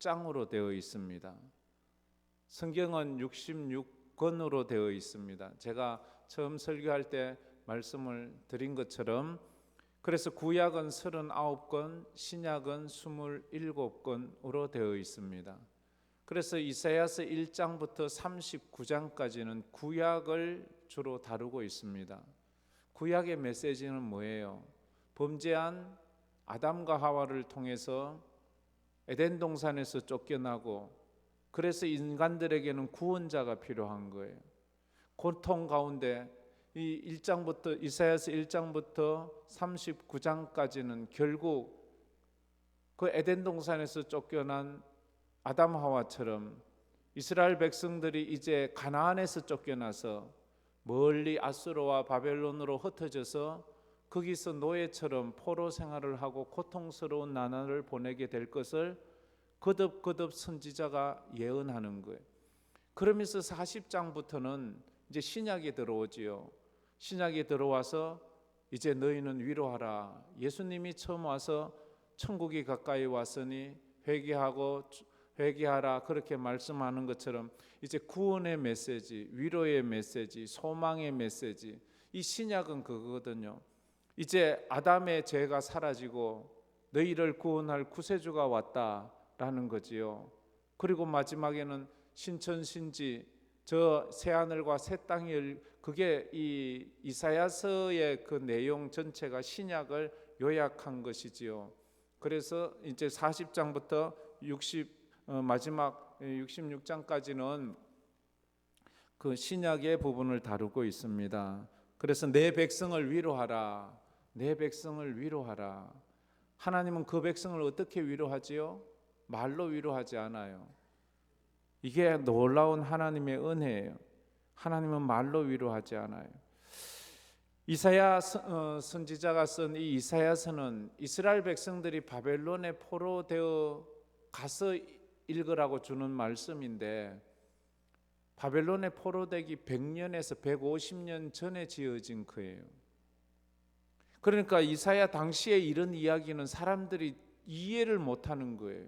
40장으로 되어 있습니다. 성경은 66권으로 되어 있습니다. 제가 처음 설교할 때 말씀을 드린 것처럼 그래서 구약은 39권, 신약은 27권으로 되어 있습니다. 그래서 이사야서 1장부터 39장까지는 구약을 주로 다루고 있습니다. 구약의 메시지는 뭐예요? 범죄한 아담과 하와를 통해서 에덴 동산에서 쫓겨나고 그래서 인간들에게는 구원자가 필요한 거예요. 고통 가운데 이 1장부터 이사야서 1장부터 39장까지는 결국 그 에덴 동산에서 쫓겨난 아담 하와처럼 이스라엘 백성들이 이제 가나안에서 쫓겨나서 멀리 아수르와 바벨론으로 흩어져서 거기서 노예처럼 포로 생활을 하고 고통스러운 나날을 보내게 될 것을 거듭 선지자가 예언하는 거예요. 그러면서 40장부터는 이제 신약이 들어오지요. 신약이 들어와서 이제 너희는 위로하라. 예수님이 처음 와서 천국이 가까이 왔으니 회개하라 그렇게 말씀하는 것처럼 이제 구원의 메시지, 위로의 메시지, 소망의 메시지, 이 신약은 그거거든요. 이제 아담의 죄가 사라지고 너희를 구원할 구세주가 왔다라는 거지요. 그리고 마지막에는 신천신지, 저 새하늘과 새 땅이, 그게 이 이사야서의 그 내용 전체가 신약을 요약한 것이지요. 그래서 이제 40장부터 마지막 66장까지는 그 신약의 부분을 다루고 있습니다. 그래서 내 백성을 위로하라. 내 백성을 위로하라. 하나님은 그 백성을 어떻게 위로하지요? 말로 위로하지 않아요. 이게 놀라운 하나님의 은혜예요. 하나님은 말로 위로하지 않아요. 이사야 선지자가 쓴 이 이사야서는 이스라엘 백성들이 바벨론에 포로되어 가서 읽으라고 주는 말씀인데, 바벨론에 포로되기 100년에서 150년 전에 지어진 거예요. 그러니까 이사야 당시에 이런 이야기는 사람들이 이해를 못하는 거예요.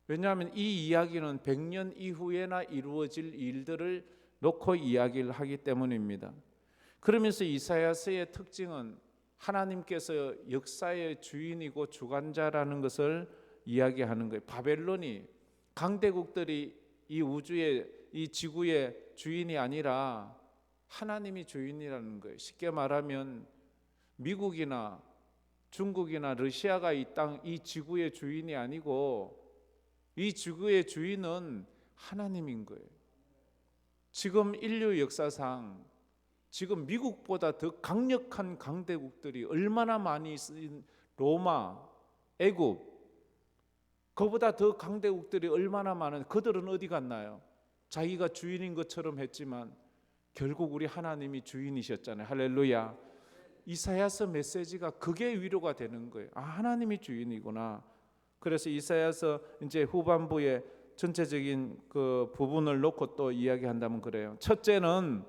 왜냐하면 이 이야기는 100년 이후에나 이루어질 일들을 놓고 이야기를 하기 때문입니다. 그러면서 이사야서의 특징은 하나님께서 역사의 주인이고 주관자라는 것을 이야기하는 거예요. 바벨론이, 강대국들이 이 우주의, 이 지구의 주인이 아니라 하나님이 주인이라는 거예요. 쉽게 말하면 미국이나 중국이나 러시아가 이 지구의 주인이 아니고 이 지구의 주인은 하나님인 거예요. 지금 인류 역사상 지금 미국보다 더 강력한 강대국들이 얼마나 많이 쓰인 로마, 애굽, 그보다 더 강대국들이 얼마나 많은, 그들은 어디 갔나요? 자기가 주인인 것처럼 했지만 결국 우리 하나님이 주인이셨잖아요. 할렐루야. 이사야서 메시지가 그게 위로가 되는 거예요. 아, 하나님이 주인이구나. 그래서 이사야서 이제 후반부에 전체적인 그 부분을 놓고 또 이야기한다면 그래요. 첫째는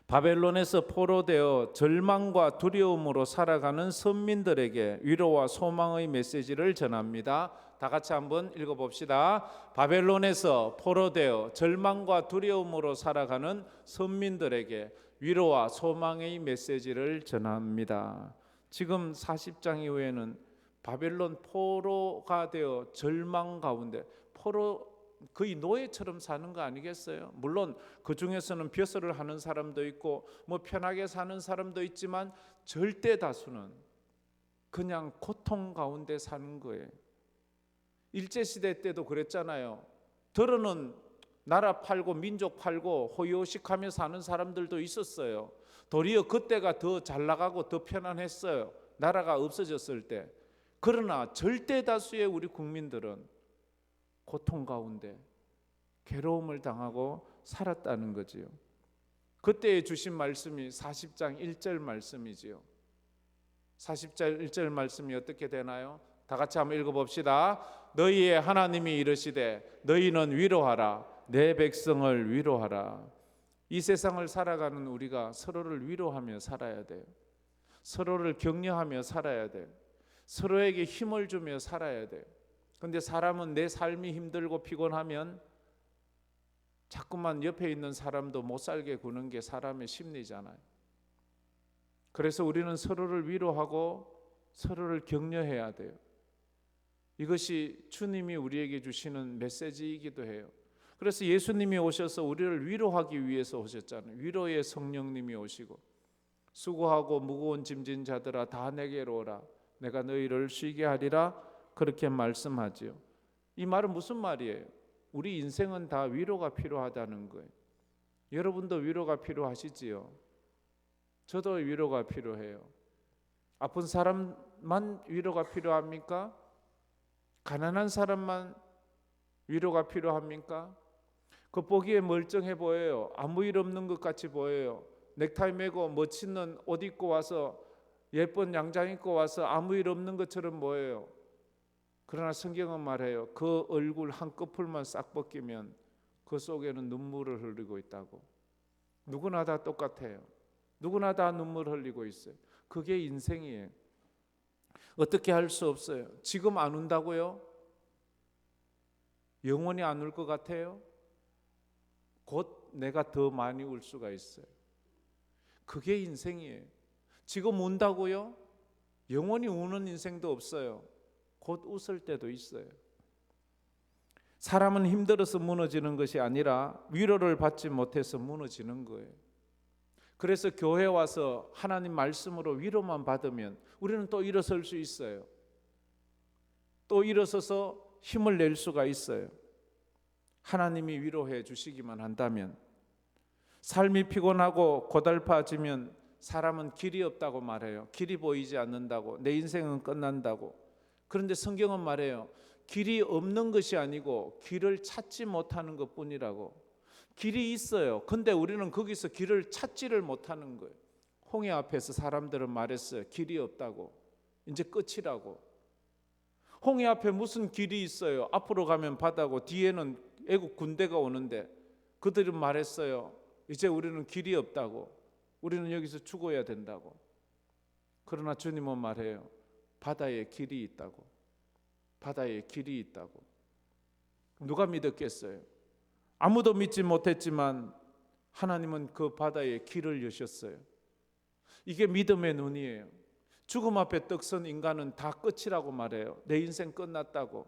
바벨론에서 포로되어 절망과 두려움으로 살아가는 선민들에게 위로와 소망의 메시지를 전합니다. 다 같이 한번 읽어봅시다. 바벨론에서 포로되어 절망과 두려움으로 살아가는 선민들에게 위로와 소망의 메시지를 전합니다. 지금 40장 이후에는 바벨론 포로가 되어 절망 가운데, 포로 거의 노예처럼 사는 거 아니겠어요? 물론 그 중에서는 벼슬을 하는 사람도 있고 뭐 편하게 사는 사람도 있지만 절대 다수는 그냥 고통 가운데 사는 거예요. 일제시대 때도 그랬잖아요. 들어는 나라 팔고 민족 팔고 호요식하며 사는 사람들도 있었어요. 도리어 그때가 더 잘 나가고 더 편안했어요. 나라가 없어졌을 때. 그러나 절대 다수의 우리 국민들은 고통 가운데 괴로움을 당하고 살았다는 거지요. 그때 주신 말씀이 40장 1절 말씀이지요. 40장 1절 말씀이 어떻게 되나요? 다 같이 한번 읽어봅시다. 너희의 하나님이 이르시되 너희는 위로하라. 내 백성을 위로하라. 이 세상을 살아가는 우리가 서로를 위로하며 살아야 돼요. 서로를 격려하며 살아야 돼요. 서로에게 힘을 주며 살아야 돼요. 근데 사람은 내 삶이 힘들고 피곤하면 자꾸만 옆에 있는 사람도 못 살게 구는 게 사람의 심리잖아요. 그래서 우리는 서로를 위로하고 서로를 격려해야 돼요. 이것이 주님이 우리에게 주시는 메시지이기도 해요. 그래서 예수님이 오셔서 우리를 위로하기 위해서 오셨잖아요. 위로의 성령님이 오시고 수고하고 무거운 짐진 자들아 다 내게로 오라 내가 너희를 쉬게 하리라 그렇게 말씀하지요. 이 말은 무슨 말이에요? 우리 인생은 다 위로가 필요하다는 거예요. 여러분도 위로가 필요하시지요? 저도 위로가 필요해요. 아픈 사람만 위로가 필요합니까? 가난한 사람만 위로가 필요합니까? 겉보기에 멀쩡해 보여요. 아무 일 없는 것 같이 보여요. 넥타이 매고 멋있는 옷 입고 와서 예쁜 양장 입고 와서 아무 일 없는 것처럼 보여요. 그러나 성경은 말해요. 그 얼굴 한꺼풀만 싹 벗기면 그 속에는 눈물을 흘리고 있다고. 누구나 다 똑같아요. 누구나 다 눈물 흘리고 있어요. 그게 인생이에요. 어떻게 할 수 없어요. 지금 안 운다고요? 영원히 안 울 것 같아요? 곧 내가 더 많이 울 수가 있어요. 그게 인생이에요. 지금 운다고요? 영원히 우는 인생도 없어요. 곧 웃을 때도 있어요. 사람은 힘들어서 무너지는 것이 아니라 위로를 받지 못해서 무너지는 거예요. 그래서 교회 와서 하나님 말씀으로 위로만 받으면 우리는 또 일어설 수 있어요. 또 일어서서 힘을 낼 수가 있어요. 하나님이 위로해 주시기만 한다면. 삶이 피곤하고 고달파지면 사람은 길이 없다고 말해요. 길이 보이지 않는다고. 내 인생은 끝난다고. 그런데 성경은 말해요. 길이 없는 것이 아니고 길을 찾지 못하는 것뿐이라고. 길이 있어요. 근데 우리는 거기서 길을 찾지를 못하는 거예요. 홍해 앞에서 사람들은 말했어요. 길이 없다고. 이제 끝이라고. 홍해 앞에 무슨 길이 있어요? 앞으로 가면 바다고 뒤에는 애국 군대가 오는데 그들은 말했어요. 이제 우리는 길이 없다고. 우리는 여기서 죽어야 된다고. 그러나 주님은 말해요. 바다에 길이 있다고. 바다에 길이 있다고. 누가 믿었겠어요? 아무도 믿지 못했지만 하나님은 그 바다에 길을 여셨어요. 이게 믿음의 눈이에요. 죽음 앞에 떡선 인간은 다 끝이라고 말해요. 내 인생 끝났다고.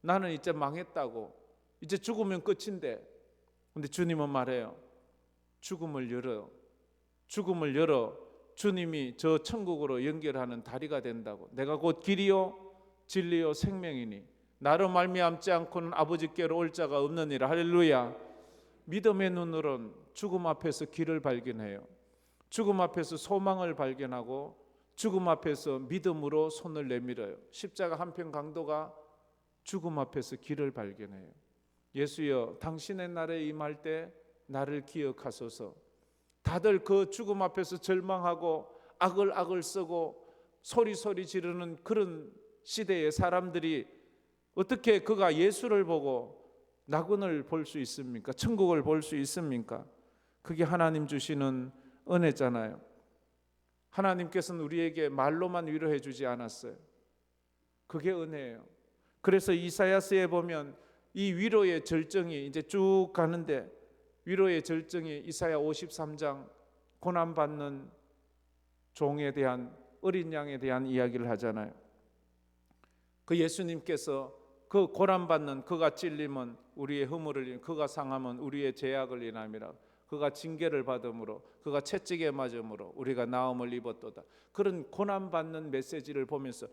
나는 이제 망했다고. 이제 죽으면 끝인데. 근데 주님은 말해요. 죽음을 열어. 죽음을 열어. 주님이 저 천국으로 연결하는 다리가 된다고. 내가 곧 길이요 진리요 생명이니 나로 말미암지 않고는 아버지께로 올 자가 없느니라. 할렐루야. 믿음의 눈으로는 죽음 앞에서 길을 발견해요. 죽음 앞에서 소망을 발견하고 죽음 앞에서 믿음으로 손을 내밀어요. 십자가 한편 강도가 죽음 앞에서 길을 발견해요. 예수여 당신의 날에 임할 때 나를 기억하소서. 다들 그 죽음 앞에서 절망하고 악을 쓰고 소리 지르는 그런 시대의 사람들이 어떻게 그가 예수를 보고 낙원을 볼 수 있습니까? 천국을 볼 수 있습니까? 그게 하나님 주시는 은혜잖아요. 하나님께서는 우리에게 말로만 위로해 주지 않았어요. 그게 은혜예요. 그래서 이사야서에 보면 이 위로의 절정이 이제 쭉 가는데 위로의 절정이 이사야 53장 고난받는 종에 대한 어린 양에 대한 이야기를 하잖아요. 그 예수님께서 그 고난받는 그가 찔림은 우리의 허물을 그가 상함은 우리의 죄악을 인함이라. 그가 징계를 받음으로 그가 채찍에 맞음으로 우리가 나음을 입었도다. 그런 고난받는 메시지를 보면서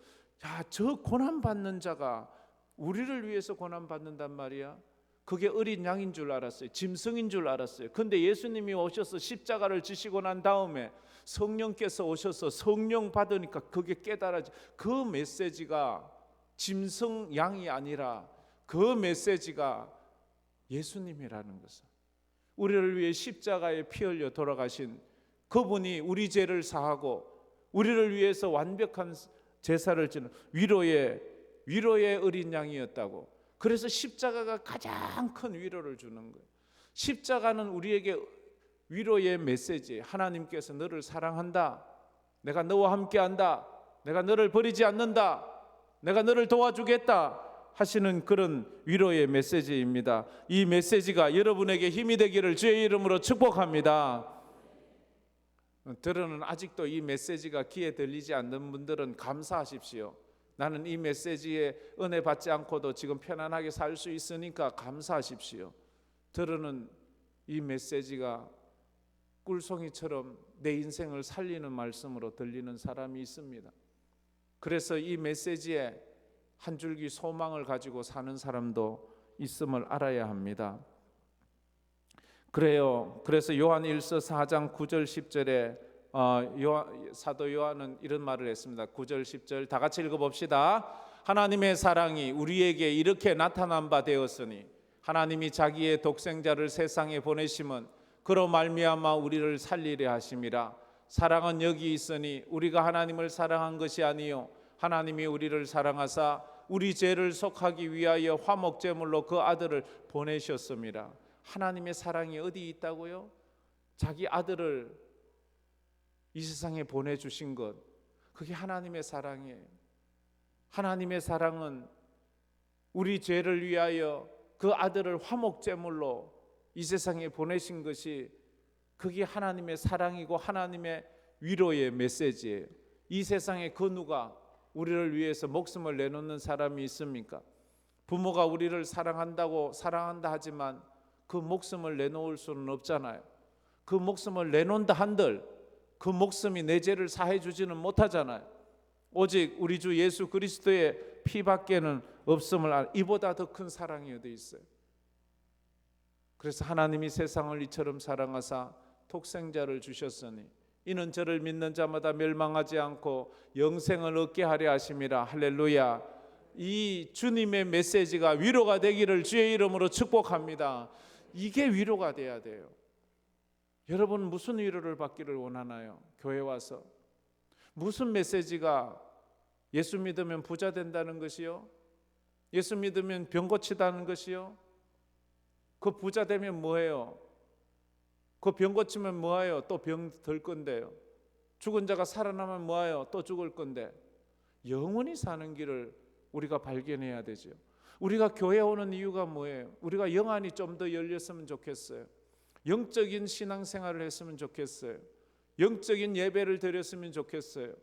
야, 저 고난받는 자가 우리를 위해서 고난받는단 말이야. 그게 어린 양인 줄 알았어요. 짐승인 줄 알았어요. 근데 예수님이 오셔서 십자가를 지시고 난 다음에 성령께서 오셔서 성령 받으니까 그게 깨달아져. 그 메시지가 짐승 양이 아니라 그 메시지가 예수님이라는 것을. 우리를 위해 십자가에 피 흘려 돌아가신 그분이 우리 죄를 사하고 우리를 위해서 완벽한 제사를 지는 위로의 어린 양이었다고. 그래서 십자가가 가장 큰 위로를 주는 거예요. 십자가는 우리에게 위로의 메시지. 하나님께서 너를 사랑한다. 내가 너와 함께한다. 내가 너를 버리지 않는다. 내가 너를 도와주겠다. 하시는 그런 위로의 메시지입니다. 이 메시지가 여러분에게 힘이 되기를 주의 이름으로 축복합니다. 들으는 아직도 이 메시지가 귀에 들리지 않는 분들은 감사하십시오. 나는 이 메시지에 은혜 받지 않고도 지금 편안하게 살 수 있으니까 감사하십시오. 들으는 이 메시지가 꿀송이처럼 내 인생을 살리는 말씀으로 들리는 사람이 있습니다. 그래서 이 메시지에 한 줄기 소망을 가지고 사는 사람도 있음을 알아야 합니다. 그래서 요한 1서 4장 9절 10절에 사도 요한은 이런 말을 했습니다. 9절 10절 다 같이 읽어봅시다. 하나님의 사랑이 우리에게 이렇게 나타난 바 되었으니 하나님이 자기의 독생자를 세상에 보내심은 그로 말미암아 우리를 살리려 하심이라. 사랑은 여기 있으니 우리가 하나님을 사랑한 것이 아니요 하나님이 우리를 사랑하사 우리 죄를 속하기 위하여 화목제물로 그 아들을 보내셨습니다. 하나님의 사랑이 어디 있다고요? 자기 아들을 이 세상에 보내주신 것, 그게 하나님의 사랑이에요. 하나님의 사랑은 우리 죄를 위하여 그 아들을 화목제물로 이 세상에 보내신 것이 그게 하나님의 사랑이고 하나님의 위로의 메시지예요. 이 세상에 그 누가 우리를 위해서 목숨을 내놓는 사람이 있습니까? 부모가 우리를 사랑한다 하지만 그 목숨을 내놓을 수는 없잖아요. 그 목숨을 내놓는다 한들 그 목숨이 내 죄를 사해 주지는 못하잖아요. 오직 우리 주 예수 그리스도의 피밖에는 없음을 이보다 더 큰 사랑이 어디 있어요? 그래서 하나님이 세상을 이처럼 사랑하사 독생자를 주셨으니 이는 저를 믿는 자마다 멸망하지 않고 영생을 얻게 하려 하심이라. 할렐루야. 이 주님의 메시지가 위로가 되기를 주의 이름으로 축복합니다. 이게 위로가 돼야 돼요. 여러분 무슨 위로를 받기를 원하나요? 교회 와서 무슨 메시지가 예수 믿으면 부자 된다는 것이요? 예수 믿으면 병 고치다는 것이요? 그 부자 되면 뭐해요? 그 병 고치면 뭐해요? 또 병 들 건데요. 죽은 자가 살아나면 뭐해요? 또 죽을 건데. 영원히 사는 길을 우리가 발견해야 되죠. 우리가 교회 오는 이유가 뭐예요? 우리가 영안이 좀 더 열렸으면 좋겠어요. 영적인 신앙생활을 했으면 좋겠어요. 영적인 예배를 드렸으면 좋겠어요.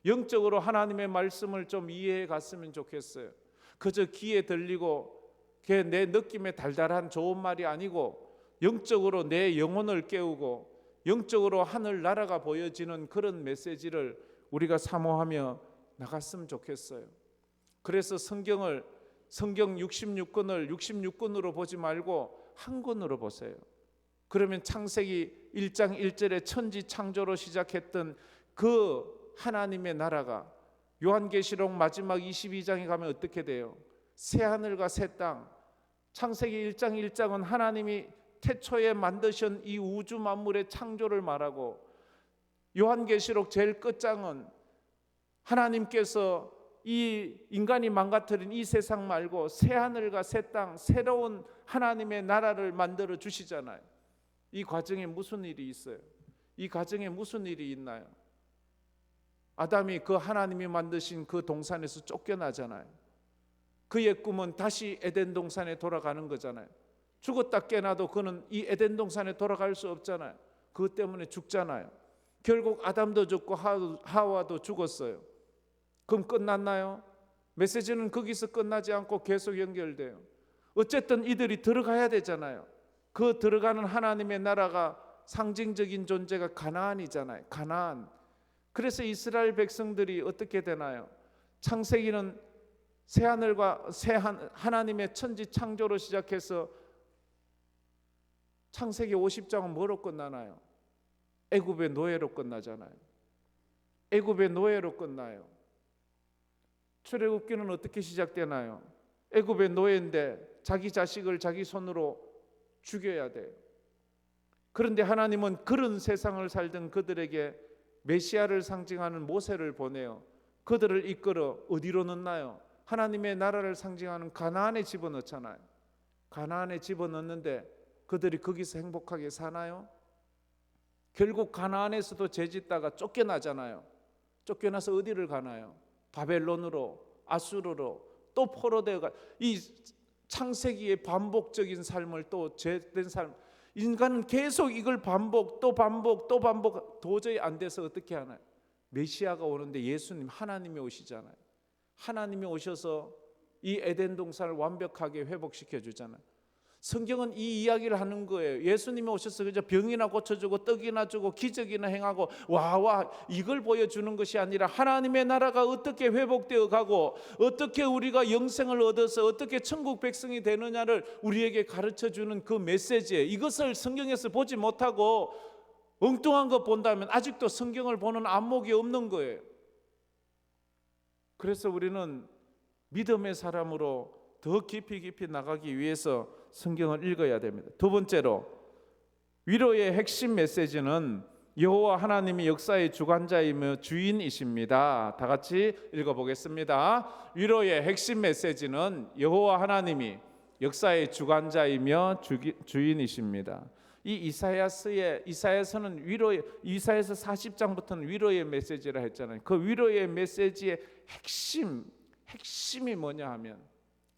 영적으로 하나님의 말씀을 좀 이해해 갔으면 좋겠어요. 그저 귀에 들리고 내 느낌에 달달한 좋은 말이 아니고 영적으로 내 영혼을 깨우고 영적으로 하늘나라가 보여지는 그런 메시지를 우리가 사모하며 나갔으면 좋겠어요. 그래서 성경 66권을 66권으로 보지 말고 한 권으로 보세요. 그러면 창세기 1장 1절에 천지 창조로 시작했던 그 하나님의 나라가 요한계시록 마지막 22장에 가면 어떻게 돼요? 새 하늘과 새 땅. 창세기 1장 1장은 하나님이 태초에 만드신 이 우주 만물의 창조를 말하고 요한계시록 제일 끝장은 하나님께서 이 인간이 망가뜨린 이 세상 말고 새 하늘과 새 땅, 새로운 하나님의 나라를 만들어 주시잖아요. 이 과정에 무슨 일이 있어요? 이 과정에 무슨 일이 있나요? 아담이 그 하나님이 만드신 그 동산에서 쫓겨나잖아요. 그의 꿈은 다시 에덴 동산에 돌아가는 거잖아요. 죽었다 깨나도 그는 이 에덴 동산에 돌아갈 수 없잖아요. 그것 때문에 죽잖아요. 결국 아담도 죽고 하와도 죽었어요. 그럼 끝났나요? 메시지는 거기서 끝나지 않고 계속 연결돼요. 어쨌든 이들이 들어가야 되잖아요. 그 들어가는 하나님의 나라가 상징적인 존재가 가나안이잖아요. 가나안. 그래서 이스라엘 백성들이 어떻게 되나요? 창세기는 새하늘과 하나님의 천지 창조로 시작해서 창세기 50장은 뭐로 끝나나요? 애굽의 노예로 끝나잖아요. 애굽의 노예로 끝나요. 출애굽기는 어떻게 시작되나요? 애굽의 노예인데 자기 자식을 자기 손으로 죽여야 돼요. 그런데 하나님은 그런 세상을 살던 그들에게 메시아를 상징하는 모세를 보내요. 그들을 이끌어 어디로 넣나요? 하나님의 나라를 상징하는 가나안에 집어넣잖아요. 가나안에 집어넣는데 그들이 거기서 행복하게 사나요? 결국 가나안에서도 죄짓다가 쫓겨나잖아요. 쫓겨나서 어디를 가나요? 바벨론으로, 아수르로, 또 포로되어가 이 창세기의 반복적인 삶을 또 죄된 삶. 인간은 계속 이걸 반복 또 반복 또 반복 도저히 안 돼서 어떻게 하나요? 메시아가 오는데 예수님 하나님이 오시잖아요. 하나님이 오셔서 이 에덴 동산을 완벽하게 회복시켜 주잖아요. 성경은 이 이야기를 하는 거예요. 예수님이 오셔서 그저 병이나 고쳐주고 떡이나 주고 기적이나 행하고 와와 이걸 보여주는 것이 아니라 하나님의 나라가 어떻게 회복되어 가고 어떻게 우리가 영생을 얻어서 어떻게 천국 백성이 되느냐를 우리에게 가르쳐주는 그 메시지예요. 이것을 성경에서 보지 못하고 엉뚱한 거 본다면 아직도 성경을 보는 안목이 없는 거예요. 그래서 우리는 믿음의 사람으로 더 깊이 나가기 위해서 성경을 읽어야 됩니다. 두 번째로 위로의 핵심 메시지는 여호와 하나님이 역사의 주관자이며 주인이십니다. 다 같이 읽어보겠습니다. 위로의 핵심 메시지는 여호와 하나님이 역사의 주관자이며 주인이십니다. 이 이사야서는 이사야서 40장부터는 위로의 메시지라 했잖아요. 그 위로의 메시지의 핵심이 뭐냐 하면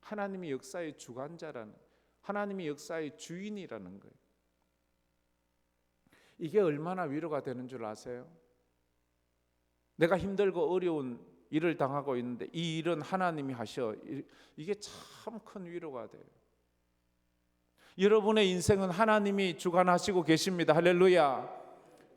하나님이 역사의 주관자라는, 하나님이 역사의 주인이라는 거예요. 이게 얼마나 위로가 되는 줄 아세요? 내가 힘들고 어려운 일을 당하고 있는데 이 일은 하나님이 하셔. 이게 참 큰 위로가 돼요. 여러분의 인생은 하나님이 주관하시고 계십니다. 할렐루야.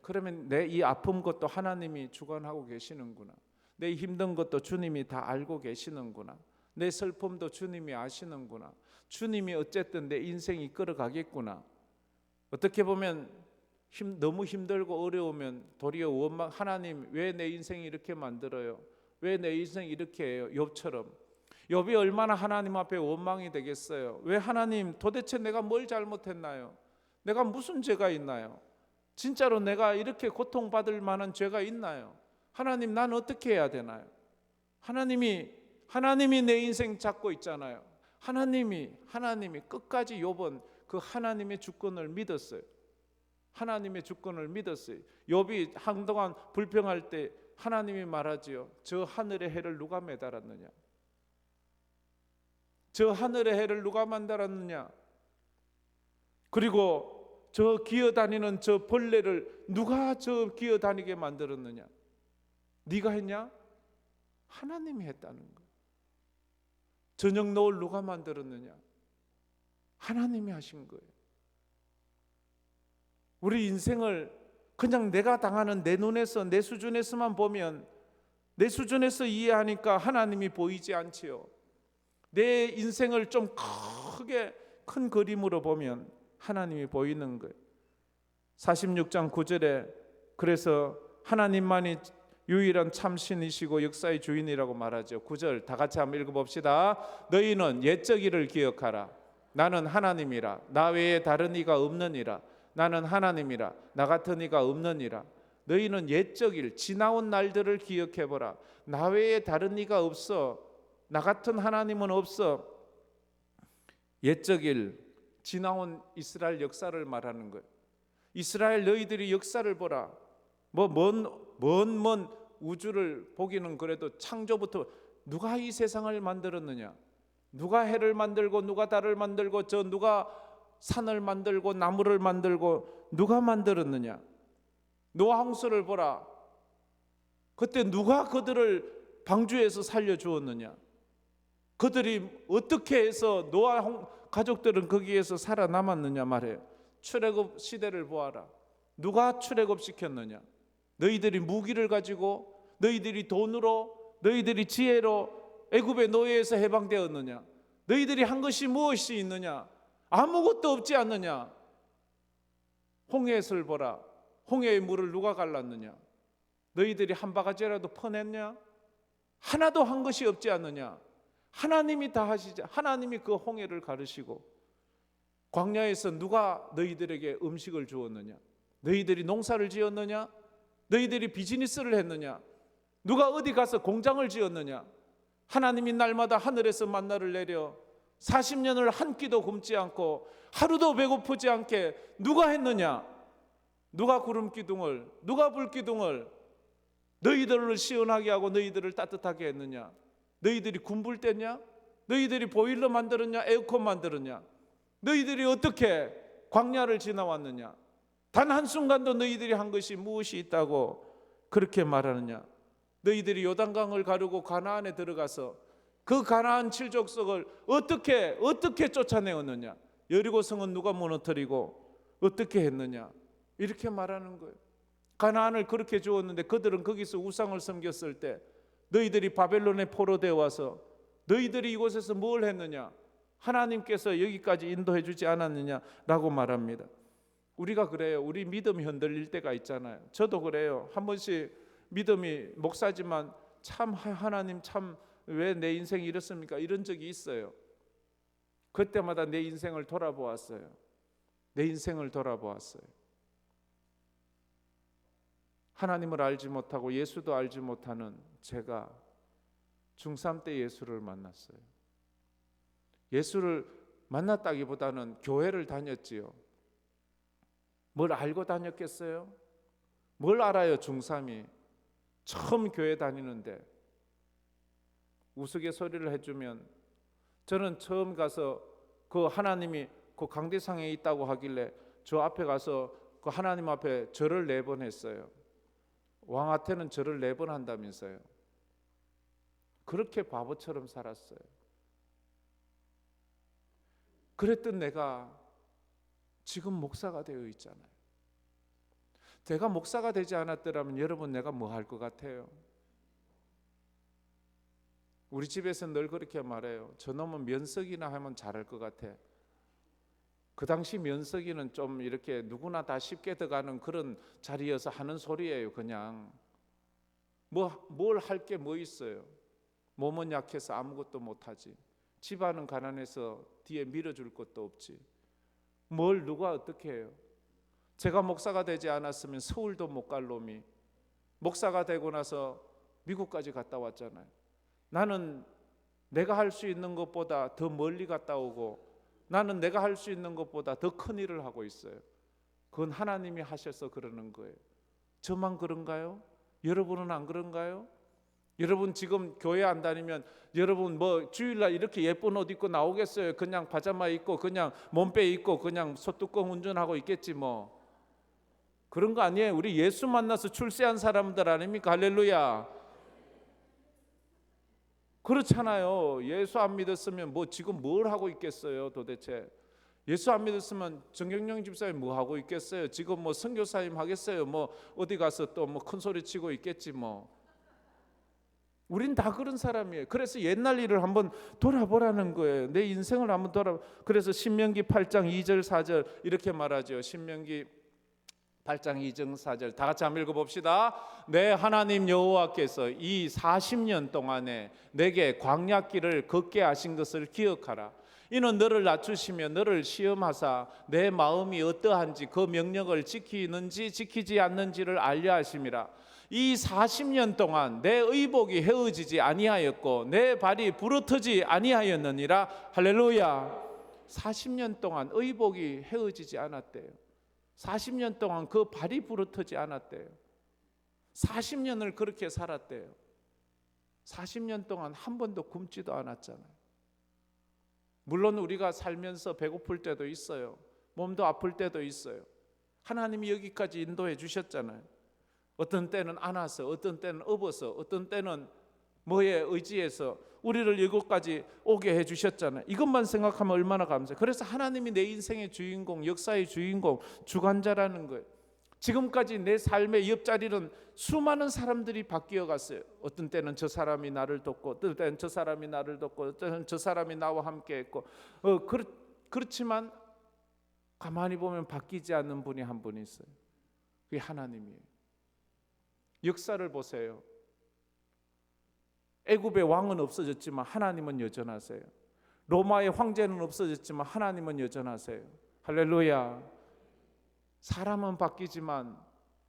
그러면 내 이 아픈 것도 하나님이 주관하고 계시는구나. 내 힘든 것도 주님이 다 알고 계시는구나. 내 슬픔도 주님이 아시는구나. 주님이 어쨌든 내 인생이 이끌어가겠구나. 어떻게 보면 너무 힘들고 어려우면 도리어 원망, 하나님 왜 내 인생이 이렇게 만들어요? 왜 내 인생이 이렇게 해요? 욥처럼. 욥이 얼마나 하나님 앞에 원망이 되겠어요? 왜 하나님 도대체 내가 뭘 잘못했나요? 내가 무슨 죄가 있나요? 진짜로 내가 이렇게 고통받을 만한 죄가 있나요? 하나님 난 어떻게 해야 되나요? 하나님이 내 인생 잡고 있잖아요. 하나님이 끝까지 욥은 그 하나님의 주권을 믿었어요. 하나님의 주권을 믿었어요. 욥이 한동안 불평할 때 하나님이 말하지요. 저 하늘의 해를 누가 매달았느냐? 저 하늘의 해를 누가 만들었느냐? 그리고 저 기어다니는 저 벌레를 누가 저 기어다니게 만들었느냐? 네가 했냐? 하나님이 했다는 거예요. 저녁 노을 누가 만들었느냐? 하나님이 하신 거예요. 우리 인생을 그냥 내가 당하는 내 눈에서 내 수준에서만 보면 내 수준에서 이해하니까 하나님이 보이지 않지요. 내 인생을 좀 크게 큰 그림으로 보면 하나님이 보이는 거예요. 46장 9절에 그래서 하나님만이 유일한 참신이시고 역사의 주인이라고 말하죠. 9절 다 같이 한번 읽어봅시다. 너희는 옛적 일을 기억하라. 나는 하나님이라. 나 외에 다른 이가 없느니라. 나는 하나님이라. 나 같은 이가 없느니라. 너희는 옛적 일, 지나온 날들을 기억해보라. 나 외에 다른 이가 없어. 나 같은 하나님은 없어. 옛적 일, 지나온 이스라엘 역사를 말하는 거예요. 이스라엘 너희들이 역사를 보라. 먼 우주를 보기는 그래도 창조부터 누가 이 세상을 만들었느냐? 누가 해를 만들고 누가 달을 만들고 누가 산을 만들고 나무를 만들고 누가 만들었느냐? 노아 홍수를 보라. 그때 누가 그들을 방주에서 살려주었느냐? 그들이 어떻게 해서 노아 가족들은 거기에서 살아남았느냐 말해요. 출애굽 시대를 보아라. 누가 출애굽시켰느냐? 너희들이 무기를 가지고 너희들이 돈으로 너희들이 지혜로 애굽의 노예에서 해방되었느냐? 너희들이 한 것이 무엇이 있느냐? 아무것도 없지 않느냐? 홍해를 보라. 홍해의 물을 누가 갈랐느냐? 너희들이 한 바가지라도 퍼냈냐? 하나도 한 것이 없지 않느냐? 하나님이 다 하시자. 하나님이 그 홍해를 가르시고 광야에서 누가 너희들에게 음식을 주었느냐? 너희들이 농사를 지었느냐? 너희들이 비즈니스를 했느냐? 누가 어디 가서 공장을 지었느냐? 하나님이 날마다 하늘에서 만나를 내려 40년을 한 끼도 굶지 않고 하루도 배고프지 않게 누가 했느냐? 누가 구름 기둥을, 누가 불 기둥을 너희들을 시원하게 하고 너희들을 따뜻하게 했느냐? 너희들이 군불 뗐냐? 너희들이 보일러 만들었냐? 에어컨 만들었냐? 너희들이 어떻게 광야를 지나왔느냐? 단 한순간도 너희들이 한 것이 무엇이 있다고 그렇게 말하느냐? 너희들이 요단강을 가르고 가나안에 들어가서 그 가나안 칠족속을 어떻게 쫓아내었느냐? 여리고성은 누가 무너뜨리고 어떻게 했느냐? 이렇게 말하는 거예요. 가나안을 그렇게 주었는데 그들은 거기서 우상을 섬겼을 때 너희들이 바벨론에 포로되어 와서 너희들이 이곳에서 뭘 했느냐? 하나님께서 여기까지 인도해 주지 않았느냐라고 말합니다. 우리가 그래요. 우리 믿음이 흔들릴 때가 있잖아요. 저도 그래요. 한 번씩 믿음이 목사지만 참 하나님 참 왜 내 인생이 이렇습니까? 이런 적이 있어요. 그때마다 내 인생을 돌아보았어요. 내 인생을 돌아보았어요. 하나님을 알지 못하고 예수도 알지 못하는 제가 중3 때 예수를 만났어요. 예수를 만났다기보다는 교회를 다녔지요. 뭘 알고 다녔겠어요? 뭘 알아요? 중3이 처음 교회 다니는데 우스갯소리를 해주면 저는 처음 가서 그 하나님이 그 강대상에 있다고 하길래 저 앞에 가서 그 하나님 앞에 절을 4번 했어요. 왕한테는 절을 4번 한다면서요. 그렇게 바보처럼 살았어요. 그랬던 내가 지금 목사가 되어 있잖아요. 내가 목사가 되지 않았더라면 여러분 내가 뭐 할 것 같아요? 우리 집에서 늘 그렇게 말해요. 저놈은 면석이나 하면 잘할 것 같아. 그 당시 면석이는 좀 이렇게 누구나 다 쉽게 들어가는 그런 자리여서 하는 소리예요. 그냥 뭘 할 게 뭐 있어요? 몸은 약해서 아무것도 못하지. 집안은 가난해서 뒤에 밀어줄 것도 없지. 뭘 누가 어떻게 해요? 제가 목사가 되지 않았으면 서울도 못 갈 놈이 목사가 되고 나서 미국까지 갔다 왔잖아요. 나는 내가 할 수 있는 것보다 더 멀리 갔다 오고 나는 내가 할 수 있는 것보다 더 큰 일을 하고 있어요. 그건 하나님이 하셔서 그러는 거예요. 저만 그런가요? 여러분은 안 그런가요? 여러분 지금 교회 안 다니면 여러분 뭐 주일날 이렇게 예쁜 옷 입고 나오겠어요? 그냥 파자마 입고 그냥 몸빼 입고 그냥 소뚜껑 운전하고 있겠지 뭐. 그런 거 아니에요. 우리 예수 만나서 출세한 사람들 아닙니까? 할렐루야. 그렇잖아요. 예수 안 믿었으면 뭐 지금 뭘 하고 있겠어요 도대체. 예수 안 믿었으면 정경영 집사님 뭐 하고 있겠어요? 지금 뭐 선교사님 하겠어요? 뭐 어디 가서 또 뭐 큰 소리 치고 있겠지 뭐. 우린 다 그런 사람이에요. 그래서 옛날 일을 한번 돌아보라는 거예요. 내 인생을 한번 그래서 신명기 8장 2절 4절 이렇게 말하죠. 신명기 8장 2절 4절 다 같이 한번 읽어봅시다. 내 하나님 여호와께서 이 40년 동안에 내게 광야길을 걷게 하신 것을 기억하라. 이는 너를 낮추시며 너를 시험하사 내 마음이 어떠한지 그 명령을 지키는지 지키지 않는지를 알려 하심이라. 이 40년 동안 내 의복이 헤어지지 아니하였고 내 발이 부르트지 아니하였느니라. 할렐루야. 40년 동안 의복이 헤어지지 않았대요. 40년 동안 그 발이 부르트지 않았대요. 40년을 그렇게 살았대요. 40년 동안 한 번도 굶지도 않았잖아요. 물론 우리가 살면서 배고플 때도 있어요. 몸도 아플 때도 있어요. 하나님이 여기까지 인도해 주셨잖아요. 어떤 때는 안아서, 어떤 때는 업어서, 어떤 때는 뭐에 의지해서 우리를 이곳까지 오게 해주셨잖아요. 이것만 생각하면 얼마나 감사해요. 그래서 하나님이 내 인생의 주인공, 역사의 주인공, 주관자라는 거예요. 지금까지 내 삶의 옆자리는 수많은 사람들이 바뀌어 갔어요. 어떤 때는 저 사람이 나를 돕고 어떤 때는 저 사람이 나를 돕고 어떤 때는 저 사람이 나와 함께 했고 그렇지만 가만히 보면 바뀌지 않는 분이 한 분 있어요. 그게 하나님이에요. 역사를 보세요. 애굽의 왕은 없어졌지만 하나님은 여전하세요. 로마의 황제는 없어졌지만 하나님은 여전하세요. 할렐루야. 사람은 바뀌지만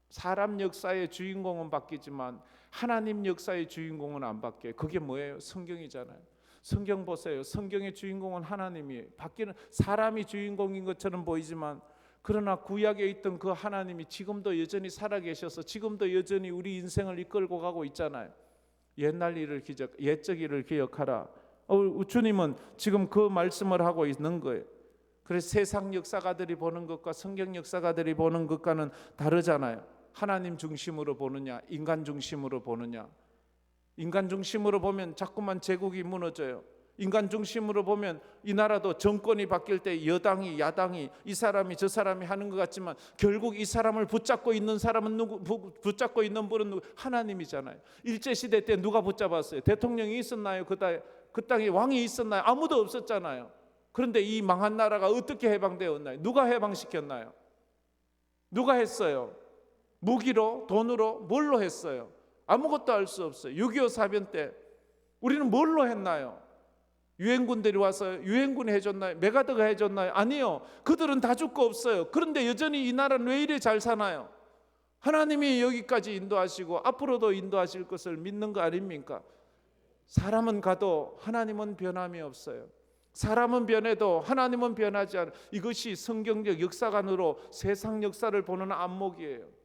사람 역사의 주인공은 바뀌지만 하나님 역사의 주인공은 안 바뀌어요. 그게 뭐예요? 성경이잖아요. 성경 보세요. 성경의 주인공은 하나님이에요. 바뀌는 사람이 주인공인 것처럼 보이지만 그러나 구약에 있던 그 하나님이 지금도 여전히 살아계셔서 지금도 여전히 우리 인생을 이끌고 가고 있잖아요. 옛날 일을 옛적 일을 기억하라. 주님은 지금 그 말씀을 하고 있는 거예요. 그래서 세상 역사가들이 보는 것과 성경 역사가들이 보는 것과는 다르잖아요. 하나님 중심으로 보느냐, 인간 중심으로 보느냐. 인간 중심으로 보면 자꾸만 제국이 무너져요. 인간 중심으로 보면 이 나라도 정권이 바뀔 때 여당이 야당이 이 사람이 저 사람이 하는 것 같지만 결국 이 사람을 붙잡고 있는 사람은 붙잡고 있는 분은 누구? 하나님이잖아요. 일제시대 때 누가 붙잡았어요? 대통령이 있었나요? 그 땅에 왕이 있었나요? 아무도 없었잖아요. 그런데 이 망한 나라가 어떻게 해방되었나요? 누가 해방시켰나요? 누가 했어요? 무기로, 돈으로, 뭘로 했어요? 아무것도 할 수 없어요. 6.25 사변 때 우리는 뭘로 했나요? 유엔군들이 와서 유엔군이 해줬나요? 메가드가 해줬나요? 아니요. 그들은 다 죽고 없어요. 그런데 여전히 이 나라는 왜 이리 잘 사나요? 하나님이 여기까지 인도하시고 앞으로도 인도하실 것을 믿는 거 아닙니까? 사람은 가도 하나님은 변함이 없어요. 사람은 변해도 하나님은 변하지 않아요. 이것이 성경적 역사관으로 세상 역사를 보는 안목이에요.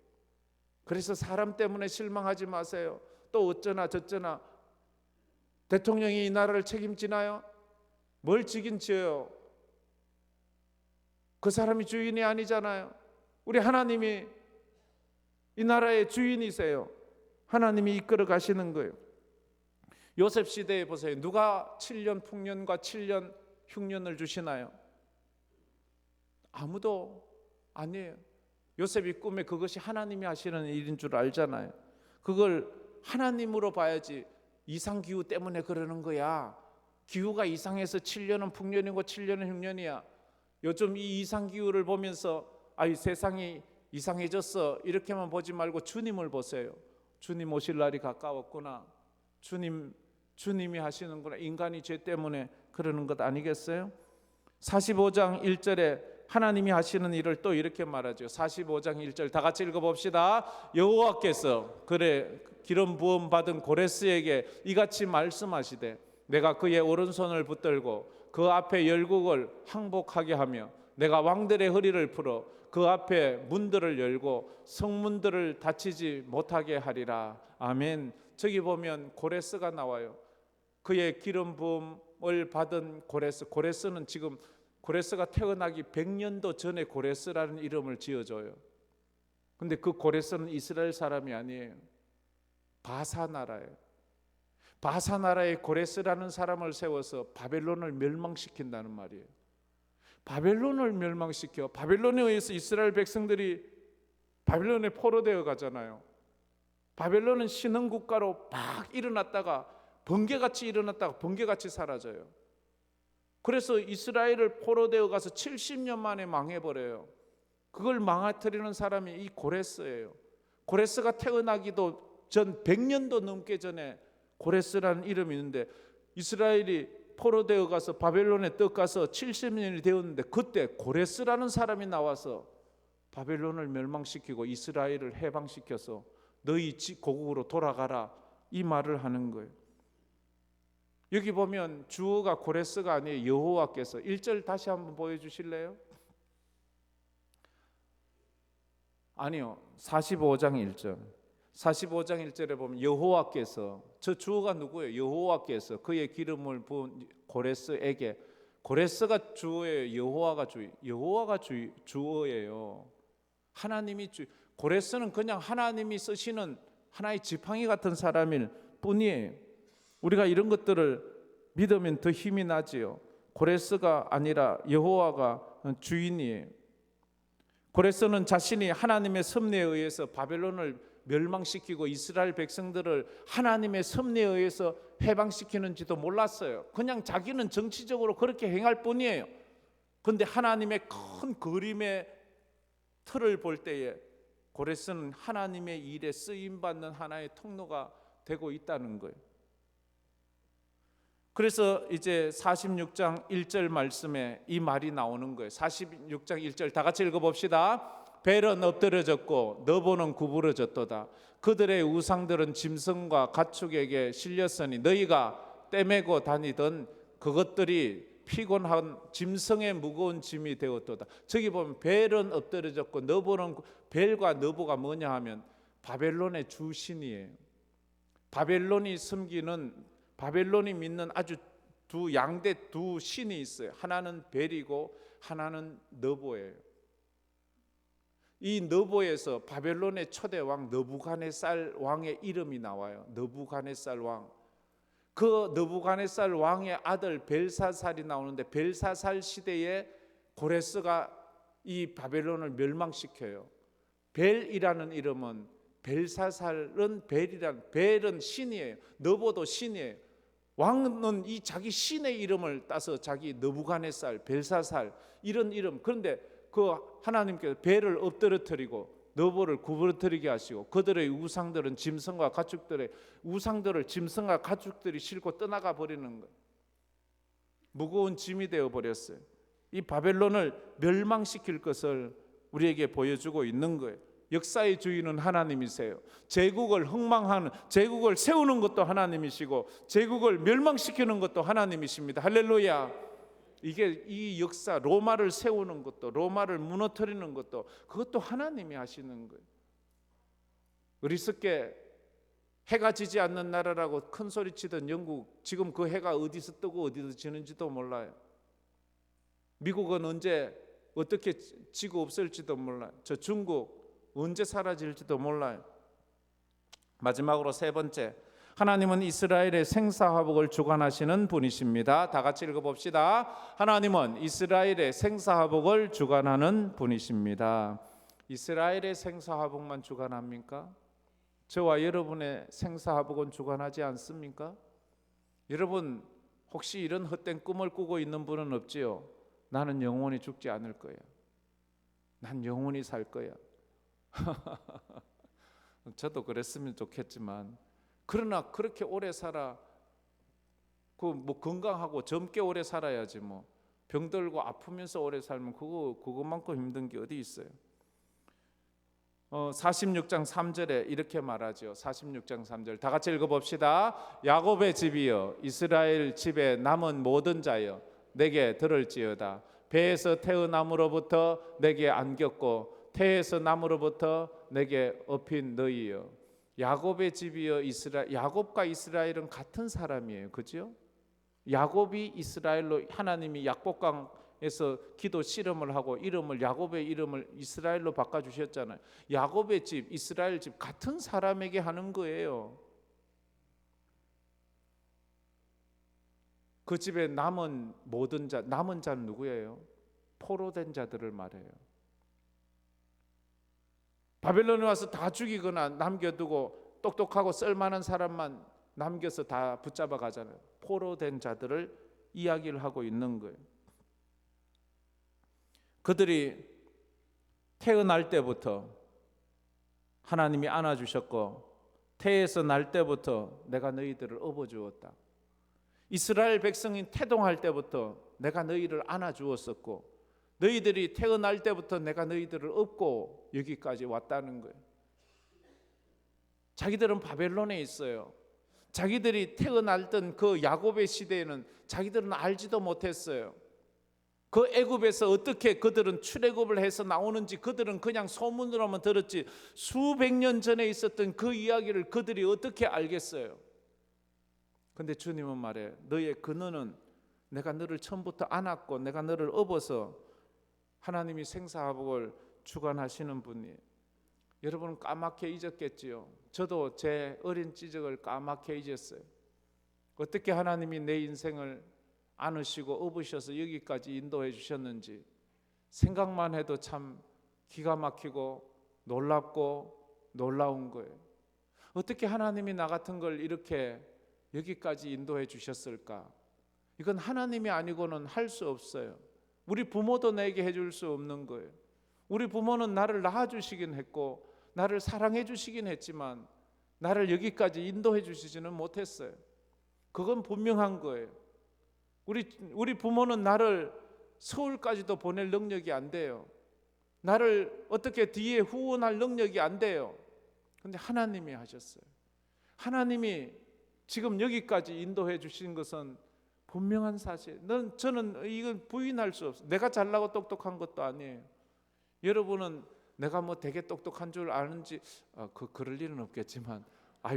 그래서 사람 때문에 실망하지 마세요. 또 어쩌나 저쩌나 대통령이 이 나라를 책임지나요? 뭘 지긴 지어요? 그 사람이 주인이 아니잖아요. 우리 하나님이 이 나라의 주인이세요. 하나님이 이끌어 가시는 거예요. 요셉 시대에 보세요. 누가 7년 풍년과 7년 흉년을 주시나요? 아무도 아니에요. 요셉이 꿈에 그것이 하나님이 하시는 일인 줄 알잖아요. 그걸 하나님으로 봐야지. 이상기후 때문에 그러는 거야. 기후가 이상해서 7년은 풍년이고 7년은 흉년이야. 요즘 이 이상기후를 보면서 이 세상이 이상해졌어 이렇게만 보지 말고 주님을 보세요. 주님 오실 날이 가까웠구나. 주님이 하시는구나. 인간이 죄 때문에 그러는 것 아니겠어요? 45장 1절에 하나님이 하시는 일을 또 이렇게 말하죠. 45장 1절 다 같이 읽어봅시다. 여호와께서 기름 부음 받은 고레스에게 이같이 말씀하시되 내가 그의 오른손을 붙들고 그 앞에 열국을 항복하게 하며 내가 왕들의 허리를 풀어 그 앞에 문들을 열고 성문들을 닫히지 못하게 하리라. 아멘. 저기 보면 고레스가 나와요. 그의 기름 부음을 받은 고레스는 지금 고레스가 태어나기 100년도 전에 고레스라는 이름을 지어줘요. 근데 그 고레스는 이스라엘 사람이 아니에요. 바사 나라예요. 바사 나라에 고레스라는 사람을 세워서 바벨론을 멸망시킨다는 말이에요. 바벨론을 멸망시켜. 바벨론에 의해서 이스라엘 백성들이 바벨론에 포로되어 가잖아요. 바벨론은 신흥 국가로 막 일어났다가 번개같이 일어났다가 번개같이 사라져요. 그래서 이스라엘을 포로되어 가서 70년 만에 망해버려요. 그걸 망가뜨리는 사람이 이 고레스예요. 고레스가 태어나기도 전 100년도 넘게 전에 고레스라는 이름이 있는데 이스라엘이 포로되어 가서 바벨론에 떠가서 70년이 되었는데 그때 고레스라는 사람이 나와서 바벨론을 멸망시키고 이스라엘을 해방시켜서 너희 고국으로 돌아가라 이 말을 하는 거예요. 여기 보면 주어가 고레스가 아니에요. 여호와께서. 1절 다시 한번 보여주실래요? 아니요. 45장 1절. 45장 1절에 보면 여호와께서, 저 주어가 누구예요? 여호와께서 그의 기름을 부은 고레스에게. 고레스가 주어예요? 여호와가 주어예요. 하나님이 주. 고레스는 그냥 하나님이 쓰시는 하나의 지팡이 같은 사람일 뿐이에요. 우리가 이런 것들을 믿으면 더 힘이 나지요. 고레스가 아니라 여호와가 주인이에요. 고레스는 자신이 하나님의 섭리에 의해서 바벨론을 멸망시키고 이스라엘 백성들을 하나님의 섭리에 의해서 해방시키는지도 몰랐어요. 그냥 자기는 정치적으로 그렇게 행할 뿐이에요. 그런데 하나님의 큰 그림의 틀을 볼 때에 고레스는 하나님의 일에 쓰임받는 하나의 통로가 되고 있다는 거예요. 그래서 이제 46장 1절 말씀에 이 말이 나오는 거예요. 46장 1절 다 같이 읽어봅시다. 벨은 엎드려졌고 너보는 구부러졌도다. 그들의 우상들은 짐승과 가축에게 실렸으니 너희가 떼매고 다니던 그것들이 피곤한 짐승의 무거운 짐이 되었도다. 저기 보면 벨은 엎드려졌고 너보는, 벨과 너보가 뭐냐 하면 바벨론의 주신이에요. 바벨론이 믿는 아주 두 양대 두 신이 있어요. 하나는 벨이고 하나는 너보예요. 이 너보에서 바벨론의 초대 왕 느부갓네살 왕의 이름이 나와요. 느부갓네살 왕. 그 느부갓네살 왕의 아들 벨사살이 나오는데, 벨사살 시대에 고레스가 이 바벨론을 멸망시켜요. 벨이라는 이름은, 벨사살은 벨은 신이에요. 너보도 신이에요. 왕은 이 자기 신의 이름을 따서 자기 느부갓네살, 벨사살 이런 이름. 그런데 그 하나님께서 벨을 엎드러뜨리고 너보를 구부러뜨리게 하시고, 그들의 우상들은 짐승과 가축들의 우상들을 짐승과 가축들이 싣고 떠나가 버리는 거예요. 무거운 짐이 되어 버렸어요. 이 바벨론을 멸망시킬 것을 우리에게 보여주고 있는 거예요. 역사의 주인은 하나님이세요. 제국을 흥망하는, 제국을 세우는 것도 하나님이시고 제국을 멸망시키는 것도 하나님이십니다. 할렐루야. 이게 이 역사, 로마를 세우는 것도, 로마를 무너뜨리는 것도, 그것도 하나님이 하시는 거예요. 어리석게 해가 지지 않는 나라라고 큰 소리 치던 영국, 지금 그 해가 어디서 뜨고 어디서 지는지도 몰라요. 미국은 언제 어떻게 지고 없을지도 몰라요. 저 중국 언제 사라질지도 몰라요. 마지막으로 세 번째, 하나님은 이스라엘의 생사화복을 주관하시는 분이십니다. 다 같이 읽어봅시다. 하나님은 이스라엘의 생사화복을 주관하는 분이십니다. 이스라엘의 생사화복만 주관합니까? 저와 여러분의 생사화복은 주관하지 않습니까? 여러분 혹시 이런 헛된 꿈을 꾸고 있는 분은 없지요? 나는 영원히 죽지 않을 거야. 난 영원히 살 거야. 저도 그랬으면 좋겠지만, 그러나 그렇게 오래 살아, 뭐 건강하고 젊게 오래 살아야지, 뭐 병들고 아프면서 오래 살면 그거만큼 힘든 게 어디 있어요? 46장 3절에 이렇게 말하죠. 46장 3절 다 같이 읽어봅시다. 야곱의 집이여, 이스라엘 집에 남은 모든 자여, 내게 들을지어다. 배에서 태어남으로부터 내게 안겼고 태에서 남으로부터 내게 업힌 너희여. 야곱의 집이여, 이스라엘. 야곱과 이스라엘은 같은 사람이에요. 그죠? 야곱이 이스라엘로, 하나님이 약복강에서 기도 씨름을 하고 이름을, 야곱의 이름을 이스라엘로 바꿔주셨잖아요. 야곱의 집, 이스라엘 집, 같은 사람에게 하는 거예요. 그 집에 남은 모든 자, 남은 자는 누구예요? 포로된 자들을 말해요. 바벨론에 와서 다 죽이거나 남겨두고 똑똑하고 쓸만한 사람만 남겨서 다 붙잡아 가잖아요. 포로된 자들을 이야기를 하고 있는 거예요. 그들이 태어날 때부터 하나님이 안아주셨고, 태에서 날 때부터 내가 너희들을 업어주었다. 이스라엘 백성이 태동할 때부터 내가 너희를 안아주었었고, 너희들이 태어날 때부터 내가 너희들을 업고 여기까지 왔다는 거예요. 자기들은 바벨론에 있어요. 자기들이 태어났던 그 야곱의 시대에는 자기들은 알지도 못했어요. 그 애굽에서 어떻게 그들은 출애굽을 해서 나오는지 그들은 그냥 소문으로만 들었지, 수백 년 전에 있었던 그 이야기를 그들이 어떻게 알겠어요? 근데 주님은 말해, 너의 근원은 내가 너를 처음부터 안았고 내가 너를 업어서, 하나님이 생사화복을 주관하시는 분이에요. 여러분은 까맣게 잊었겠지요. 저도 제 어린 지적을 까맣게 잊었어요. 어떻게 하나님이 내 인생을 안으시고 업으셔서 여기까지 인도해 주셨는지 생각만 해도 참 기가 막히고 놀랍고 놀라운 거예요. 어떻게 하나님이 나 같은 걸 이렇게 여기까지 인도해 주셨을까? 이건 하나님이 아니고는 할 수 없어요. 우리 부모도 내게 해줄 수 없는 거예요. 우리 부모는 나를 낳아주시긴 했고 나를 사랑해 주시긴 했지만 나를 여기까지 인도해 주시지는 못했어요. 그건 분명한 거예요. 우리 부모는 나를 서울까지도 보낼 능력이 안 돼요. 나를 어떻게 뒤에 후원할 능력이 안 돼요. 근데 하나님이 하셨어요. 하나님이 지금 여기까지 인도해 주신 것은 분명한 사실. 저는 이건 부인할 수 없어요. 내가 잘나고 똑똑한 것도 아니에요. 여러분은 내가 뭐 되게 똑똑한 줄 아는지 그럴 일은 없겠지만,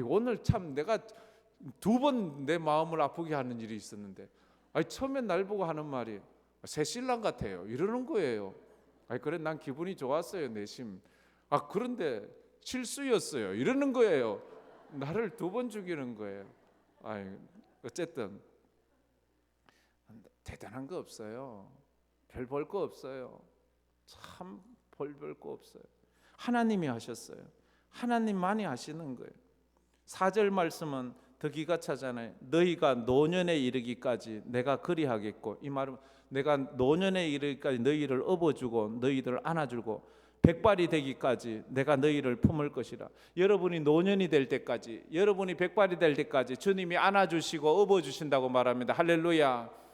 오늘 참 내가 2번 내 마음을 아프게 하는 일이 있었는데, 처음엔 날 보고 하는 말이 새 신랑 같아요 이러는 거예요. 그래 난 기분이 좋았어요 내심. 그런데 실수였어요 이러는 거예요. 나를 2번 죽이는 거예요. 어쨌든 대단한 거 없어요. 별 볼 거 없어요. 참 별 거 없어요. 하나님이 하셨어요. 하나님만이 하시는 거예요. 4절 말씀은 더 기가 차잖아요. 너희가 노년에 이르기까지 내가 그리하겠고, 이 말은 내가 노년에 이르기까지 너희를 업어주고 너희들을 안아주고 백발이 되기까지 내가 너희를 품을 것이라. 여러분이 노년이 될 때까지, 여러분이 백발이 될 때까지 주님이 안아주시고 업어주신다고 말합니다. 할렐루야.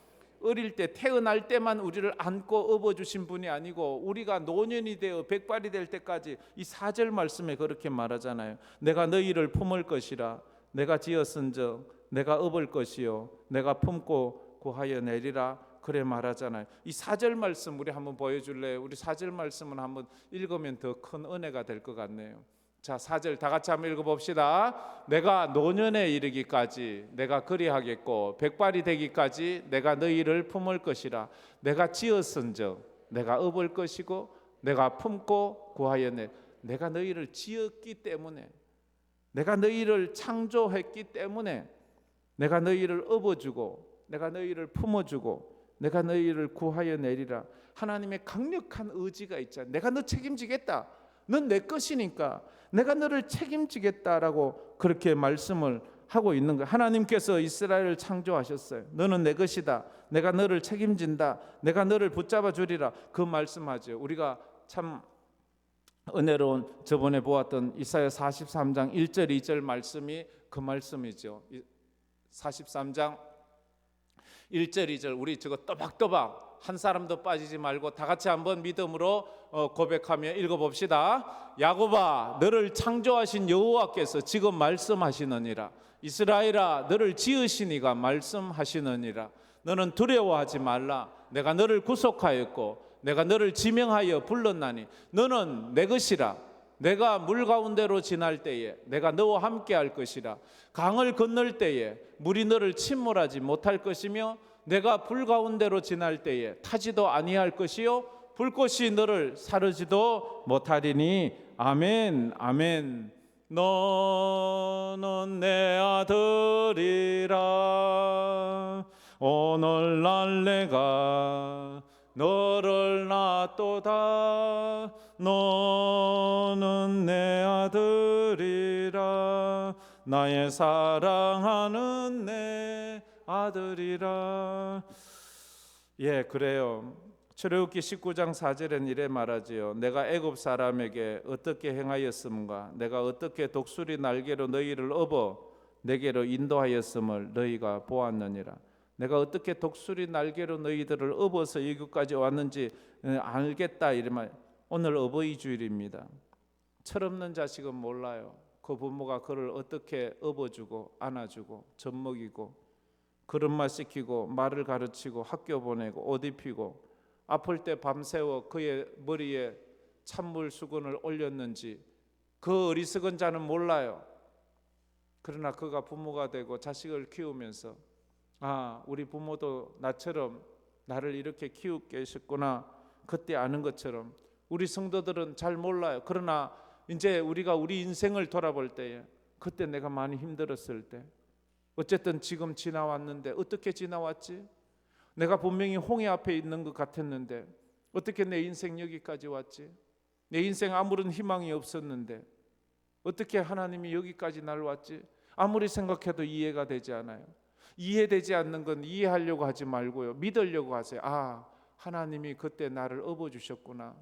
어릴 때 태어날 때만 우리를 안고 업어주신 분이 아니고 우리가 노년이 되어 백발이 될 때까지, 이 4절 말씀에 그렇게 말하잖아요. 내가 너희를 품을 것이라. 내가 지었은즉 내가 업을 것이요 내가 품고 구하여 내리라. 그래 말하잖아요. 이 4절 말씀 우리 한번 보여줄래요? 우리 4절 말씀은 한번 읽으면 더 큰 은혜가 될 것 같네요. 자, 4절 다 같이 한번 읽어봅시다. 내가 노년에 이르기까지 내가 그리하겠고 백발이 되기까지 내가 너희를 품을 것이라. 내가 지었은즉 내가 업을 것이고 내가 품고 구하여 내가 너희를 지었기 때문에, 내가 너희를 창조했기 때문에 내가 너희를 업어주고 내가 너희를 품어주고 내가 너희를 구하여 내리라. 하나님의 강력한 의지가 있잖아요. 내가 너 책임지겠다. 넌 내 것이니까 내가 너를 책임지겠다라고 그렇게 말씀을 하고 있는 거예요. 하나님께서 이스라엘을 창조하셨어요. 너는 내 것이다. 내가 너를 책임진다. 내가 너를 붙잡아 주리라. 그 말씀하죠. 우리가 참 은혜로운 저번에 보았던 이사야 43장 1절 2절 말씀이 그 말씀이죠. 43장 1절 2절 우리 저거 또박또박 한 사람도 빠지지 말고 다 같이 한번 믿음으로 고백하며 읽어봅시다. 야곱아 너를 창조하신 여호와께서 지금 말씀하시느니라. 이스라엘아 너를 지으신 이가 말씀하시느니라. 너는 두려워하지 말라. 내가 너를 구속하였고 내가 너를 지명하여 불렀나니 너는 내 것이라. 내가 물 가운데로 지날 때에 내가 너와 함께 할 것이라. 강을 건널 때에 물이 너를 침몰하지 못할 것이며 내가 불 가운데로 지날 때에 타지도 아니할 것이요 불꽃이 너를 사르지도 못하리니. 아멘 아멘. 너는 내 아들이라. 오늘날 내가 너를 낳았도다. 너는 내 아들이라. 나의 사랑하는 내 아들이라. 그래요. 출애굽기 19장 4절엔 이래 말하지요. 내가 애굽 사람에게 어떻게 행하였음과 내가 어떻게 독수리 날개로 너희를 업어 내게로 인도하였음을 너희가 보았느니라. 내가 어떻게 독수리 날개로 너희들을 업어서 이곳까지 왔는지 알겠다. 이러면 오늘 어버이 주일입니다. 철없는 자식은 몰라요. 그 부모가 그를 어떻게 업어주고 안아주고 젖먹이고 걸음마 시키고 말을 가르치고 학교 보내고 옷 입히고 아플 때 밤새워 그의 머리에 찬물 수건을 올렸는지 그 어리석은 자는 몰라요. 그러나 그가 부모가 되고 자식을 키우면서 우리 부모도 나처럼 나를 이렇게 키우게 하셨구나 그때 아는 것처럼 우리 성도들은 잘 몰라요. 그러나 이제 우리가 우리 인생을 돌아볼 때에 그때 내가 많이 힘들었을 때 어쨌든 지금 지나왔는데 어떻게 지나왔지? 내가 분명히 홍해 앞에 있는 것 같았는데 어떻게 내 인생 여기까지 왔지? 내 인생 아무런 희망이 없었는데 어떻게 하나님이 여기까지 날 왔지? 아무리 생각해도 이해가 되지 않아요. 이해되지 않는 건 이해하려고 하지 말고요, 믿으려고 하세요. 하나님이 그때 나를 업어주셨구나.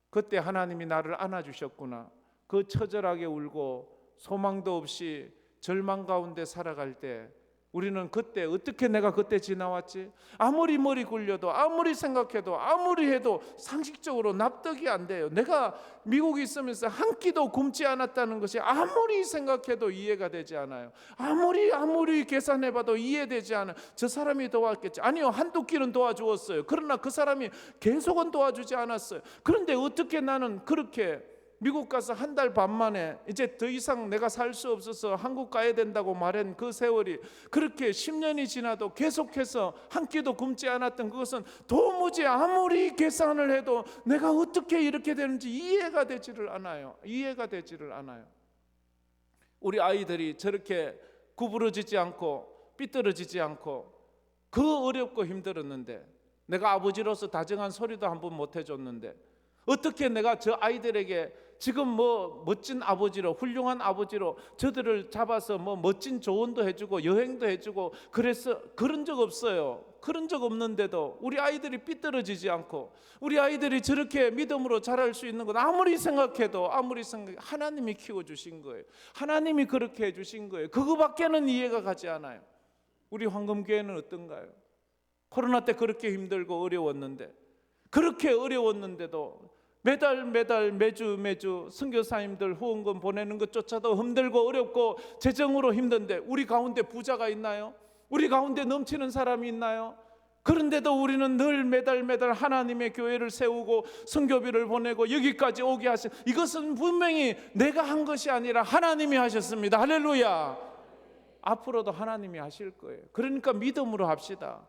그때 하나님이 나를 안아주셨구나. 그 처절하게 울고 소망도 없이 절망 가운데 살아갈 때 우리는 그때 어떻게 내가 그때 지나왔지? 아무리 머리 굴려도 아무리 생각해도 아무리 해도 상식적으로 납득이 안 돼요. 내가 미국에 있으면서 한 끼도 굶지 않았다는 것이 아무리 생각해도 이해가 되지 않아요. 아무리 계산해봐도 이해되지 않아요. 저 사람이 도왔겠지. 아니요, 한두 끼는 도와주었어요. 그러나 그 사람이 계속은 도와주지 않았어요. 그런데 어떻게 나는 그렇게 미국 가서 한 달 반 만에 이제 더 이상 내가 살 수 없어서 한국 가야 된다고 말한 그 세월이 그렇게 10년이 지나도 계속해서 한 끼도 굶지 않았던 그것은 도무지 아무리 계산을 해도 내가 어떻게 이렇게 되는지 이해가 되지를 않아요. 우리 아이들이 저렇게 구부러지지 않고 삐뚤어지지 않고 그 어렵고 힘들었는데, 내가 아버지로서 다정한 소리도 한 번 못 해줬는데 어떻게 내가 저 아이들에게 지금 뭐 멋진 아버지로, 훌륭한 아버지로 저들을 잡아서 뭐 멋진 조언도 해주고 여행도 해주고 그래서 그런 적 없어요. 그런 적 없는데도 우리 아이들이 삐뚤어지지 않고 우리 아이들이 저렇게 믿음으로 자랄 수 있는 건 아무리 생각해도 하나님이 키워주신 거예요. 하나님이 그렇게 해주신 거예요. 그거밖에는 이해가 가지 않아요. 우리 황금교회는 어떤가요? 코로나 때 그렇게 힘들고 어려웠는데, 그렇게 어려웠는데도 매달 매주 선교사님들 후원금 보내는 것조차도 힘들고 어렵고 재정으로 힘든데 우리 가운데 부자가 있나요? 우리 가운데 넘치는 사람이 있나요? 그런데도 우리는 늘 매달 하나님의 교회를 세우고 선교비를 보내고 여기까지 오게 하신, 이것은 분명히 내가 한 것이 아니라 하나님이 하셨습니다. 할렐루야. 앞으로도 하나님이 하실 거예요. 그러니까 믿음으로 합시다.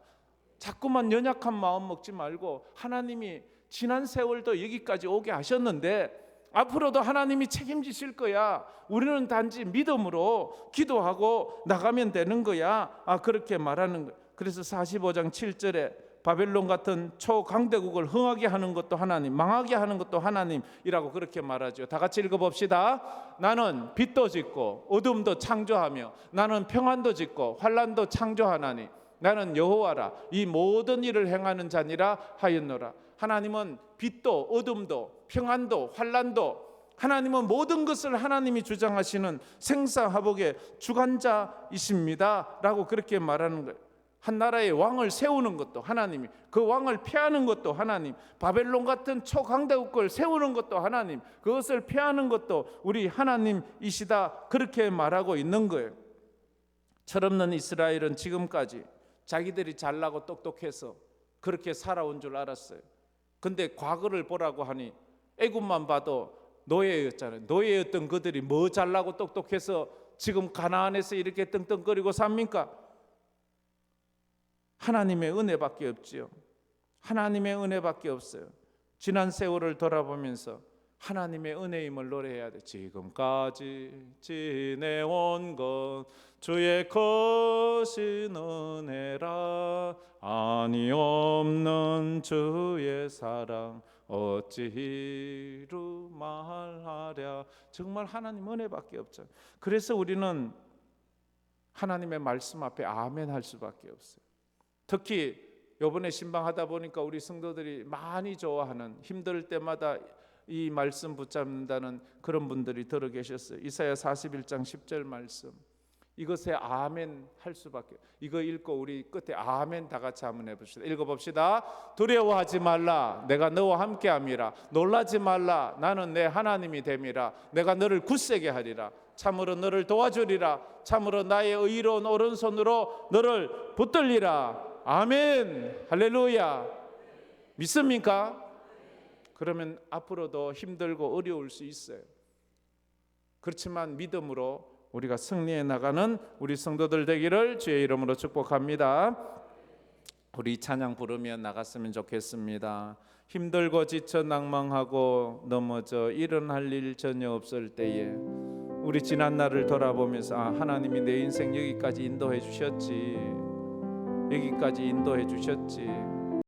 자꾸만 연약한 마음 먹지 말고, 하나님이 지난 세월도 여기까지 오게 하셨는데 앞으로도 하나님이 책임지실 거야. 우리는 단지 믿음으로 기도하고 나가면 되는 거야. 그렇게 말하는 거예요. 그래서 45장 7절에 바벨론 같은 초강대국을 흥하게 하는 것도 하나님, 망하게 하는 것도 하나님이라고 그렇게 말하죠. 다 같이 읽어봅시다. 나는 빛도 짓고 어둠도 창조하며 나는 평안도 짓고 환난도 창조하나니 나는 여호와라. 이 모든 일을 행하는 자니라 하였노라. 하나님은 빛도 어둠도 평안도 환난도, 하나님은 모든 것을 하나님이 주장하시는 생사화복의 주관자이십니다 라고 그렇게 말하는 거예요. 한 나라의 왕을 세우는 것도 하나님이, 그 왕을 폐하는 것도 하나님, 바벨론 같은 초강대국을 세우는 것도 하나님, 그것을 폐하는 것도 우리 하나님이시다, 그렇게 말하고 있는 거예요. 철없는 이스라엘은 지금까지 자기들이 잘나고 똑똑해서 그렇게 살아온 줄 알았어요. 근데 과거를 보라고 하니 애굽만 봐도 노예였잖아요. 노예였던 그들이 뭐 잘나고 똑똑해서 지금 가나안에서 이렇게 떵떵거리고 삽니까? 하나님의 은혜밖에 없지요. 하나님의 은혜밖에 없어요. 지난 세월을 돌아보면서 하나님의 은혜임을 노래해야 돼. 지금까지 지내온 것 주의 크신 은혜라. 아니 없는 주의 사랑 어찌 이루 말하랴. 정말 하나님 은혜밖에 없죠. 그래서 우리는 하나님의 말씀 앞에 아멘 할 수밖에 없어요. 특히 이번에 신방하다 보니까 우리 성도들이 많이 좋아하는, 힘들 때마다 이 말씀 붙잡는다는 그런 분들이 들어 계셨어요. 이사야 41장 10절 말씀, 이것에 아멘 할 수밖에. 이거 읽고 우리 끝에 아멘 다 같이 한번 해봅시다. 읽어봅시다. 두려워하지 말라, 내가 너와 함께함이라. 놀라지 말라, 나는 내 하나님이 됨이라. 내가 너를 굳세게 하리라. 참으로 너를 도와주리라. 참으로 나의 의로운 오른손으로 너를 붙들리라. 아멘. 할렐루야. 믿습니까? 그러면 앞으로도 힘들고 어려울 수 있어요. 그렇지만 믿음으로 우리가 승리해 나가는 우리 성도들 되기를 주의 이름으로 축복합니다. 우리 찬양 부르며 나갔으면 좋겠습니다. 힘들고 지쳐 낭망하고 넘어져 일어날 일 전혀 없을 때에 우리 지난 날을 돌아보면서 하나님이 내 인생 여기까지 인도해 주셨지, 여기까지 인도해 주셨지.